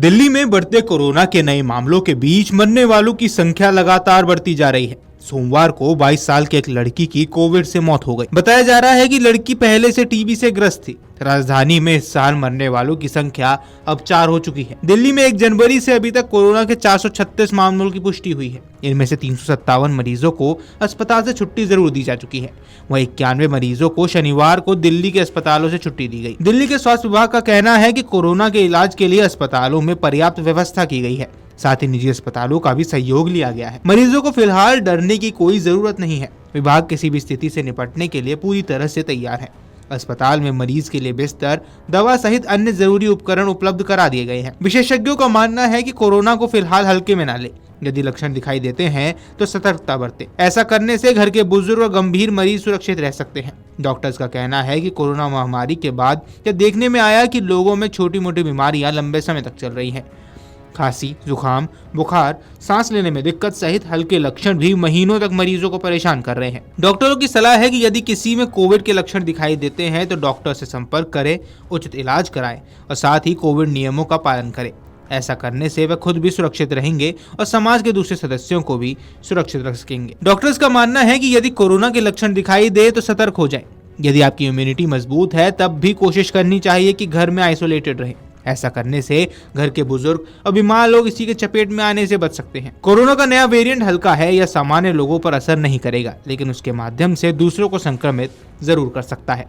दिल्ली में बढ़ते कोरोना के नए मामलों के बीच मरने वालों की संख्या लगातार बढ़ती जा रही है। सोमवार को 22 साल की एक लड़की की कोविड से मौत हो गई। बताया जा रहा है कि लड़की पहले से टीबी से ग्रस्त थी। राजधानी में इस साल मरने वालों की संख्या अब 4 हो चुकी है। दिल्ली में 1 जनवरी से अभी तक कोरोना के 436 मामलों की पुष्टि हुई है। इनमें से 357 मरीजों को अस्पताल से छुट्टी जरूर दी जा चुकी है। वहीं 91 मरीजों को शनिवार को दिल्ली के अस्पतालों से छुट्टी दी गई। दिल्ली के स्वास्थ्य विभाग का कहना है कि कोरोना के इलाज के लिए अस्पतालों में पर्याप्त व्यवस्था की गई है। साथ ही निजी अस्पतालों का भी सहयोग लिया गया है। मरीजों को फिलहाल डरने की कोई जरूरत नहीं है। विभाग किसी भी स्थिति से निपटने के लिए पूरी तरह से तैयार है। अस्पताल में मरीज के लिए बिस्तर, दवा सहित अन्य जरूरी उपकरण उपलब्ध करा दिए गए हैं। विशेषज्ञों का मानना है कि कोरोना को फिलहाल हल्के में न ले। यदि लक्षण दिखाई देते हैं तो सतर्कता बरतें। ऐसा करने से घर के बुजुर्ग और गंभीर मरीज सुरक्षित रह सकते हैं। डॉक्टर्स का कहना है कि कोरोना महामारी के बाद यह देखने में आया कि लोगों में छोटी मोटी बीमारियां लंबे समय तक चल रही हैं। खांसी, जुकाम, बुखार, सांस लेने में दिक्कत सहित हल्के लक्षण भी महीनों तक मरीजों को परेशान कर रहे हैं। डॉक्टरों की सलाह है कि यदि किसी में कोविड के लक्षण दिखाई देते हैं तो डॉक्टर से संपर्क करें, उचित इलाज कराएं और साथ ही कोविड नियमों का पालन करें। ऐसा करने से वे खुद भी सुरक्षित रहेंगे और समाज के दूसरे सदस्यों को भी सुरक्षित रख सकेंगे। डॉक्टर्स का मानना है कि यदि कोरोना के लक्षण दिखाई दे तो सतर्क हो जाएं। यदि आपकी इम्यूनिटी मजबूत है तब भी कोशिश करनी चाहिए कि घर में आइसोलेटेड रहें। ऐसा करने से घर के बुजुर्ग और बीमार लोग इसी के चपेट में आने से बच सकते हैं। कोरोना का नया वेरिएंट हल्का है, यह सामान्य लोगों पर असर नहीं करेगा, लेकिन उसके माध्यम से दूसरों को संक्रमित जरूर कर सकता है।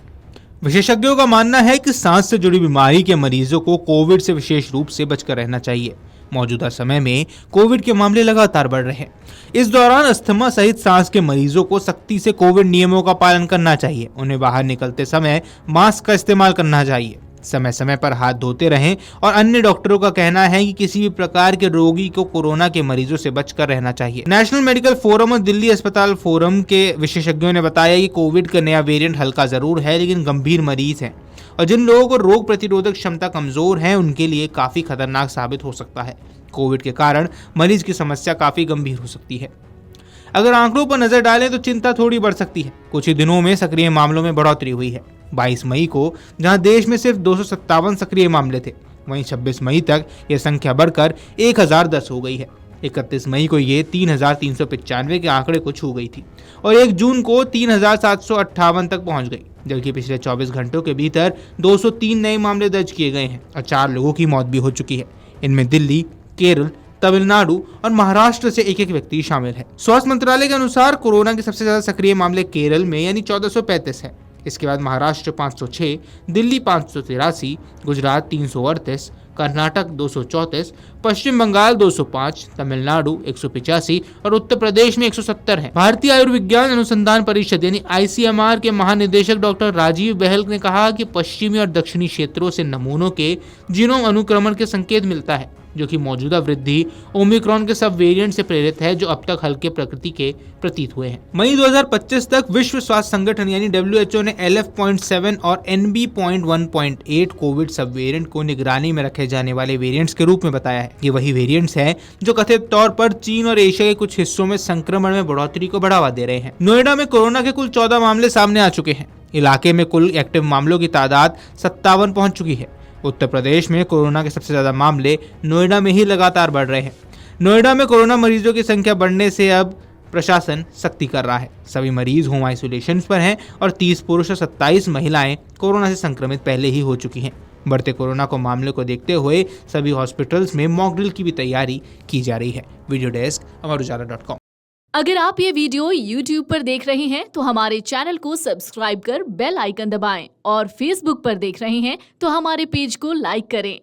विशेषज्ञों का मानना है कि सांस से जुड़ी बीमारी के मरीजों को कोविड से विशेष रूप से बचकर रहना चाहिए। मौजूदा समय में कोविड के मामले लगातार बढ़ रहे हैं। इस दौरान अस्थमा सहित सांस के मरीजों को सख्ती से कोविड नियमों का पालन करना चाहिए। उन्हें बाहर निकलते समय मास्क का इस्तेमाल करना चाहिए। समय समय पर हाथ धोते रहें और अन्य डॉक्टरों का कहना है कि किसी भी प्रकार के रोगी को कोरोना के मरीजों से बचकर रहना चाहिए। नेशनल मेडिकल फोरम और दिल्ली अस्पताल फोरम के विशेषज्ञों ने बताया कि कोविड का नया वेरिएंट हल्का जरूर है, लेकिन गंभीर मरीज हैं और जिन लोगों को रोग प्रतिरोधक क्षमता कमजोर है उनके लिए काफी खतरनाक साबित हो सकता है। कोविड के कारण मरीज की समस्या काफी गंभीर हो सकती है। अगर आंकड़ों पर नजर डालें तो चिंता थोड़ी बढ़ सकती है। कुछ ही दिनों में सक्रिय मामलों में बढ़ोतरी हुई है। 22 मई को जहां देश में सिर्फ 257 सक्रिय मामले थे, वहीं 26 मई तक यह संख्या बढ़कर 1010 हो गई है। 31 मई को ये 3395 के आंकड़े को छू गई थी और 1 जून को 3758 तक पहुंच गई, जबकि पिछले 24 घंटों के भीतर 203 नए मामले दर्ज किए गए हैं और 4 लोगों की मौत भी हो चुकी है। इनमें दिल्ली, केरल, तमिलनाडु और महाराष्ट्र से एक व्यक्ति शामिल है। स्वास्थ्य मंत्रालय के अनुसार कोरोना के सबसे ज्यादा सक्रिय मामले केरल में यानी 1435 है। इसके बाद महाराष्ट्र 506, दिल्ली 583, गुजरात 338, कर्नाटक 234, पश्चिम बंगाल 205, तमिलनाडु 185 और उत्तर प्रदेश में 170 है। भारतीय आयुर्विज्ञान अनुसंधान परिषद यानी ICMR के महानिदेशक डॉक्टर राजीव बहल ने कहा कि पश्चिमी और दक्षिणी क्षेत्रों से नमूनों के जीनोम अनुक्रमण के संकेत मिलता है, जो कि मौजूदा वृद्धि ओमिक्रॉन के सब वेरिएंट से प्रेरित है, जो अब तक हल्के प्रकृति के प्रतीत हुए हैं। मई 2025 तक विश्व स्वास्थ्य संगठन यानी WHO ने LF.7 और NB.1.8 कोविड सब वेरिएंट को निगरानी में रखे जाने वाले वेरिएंट्स के रूप में बताया है। ये वही वेरिएंट्स हैं जो कथित तौर पर चीन और एशिया के कुछ हिस्सों में संक्रमण में बढ़ोतरी को बढ़ावा दे रहे हैं। नोएडा में कोरोना के कुल 14 मामले सामने आ चुके हैं। इलाके में कुल एक्टिव मामलों की तादाद 57 पहुंच चुकी है। उत्तर प्रदेश में कोरोना के सबसे ज्यादा मामले नोएडा में ही लगातार बढ़ रहे हैं। नोएडा में कोरोना मरीजों की संख्या बढ़ने से अब प्रशासन सख्ती कर रहा है। सभी मरीज होम आइसोलेशन पर हैं और 30 पुरुष और 27 महिलाएं कोरोना से संक्रमित पहले ही हो चुकी हैं। बढ़ते कोरोना को मामले को देखते हुए सभी हॉस्पिटल्स में मॉक ड्रिल की भी तैयारी की जा रही है। वीडियो डेस्क अमरउजाला.com। अगर आप ये वीडियो YouTube पर देख रहे हैं तो हमारे चैनल को सब्सक्राइब कर बेल आइकन दबाएं और Facebook पर देख रहे हैं तो हमारे पेज को लाइक करें।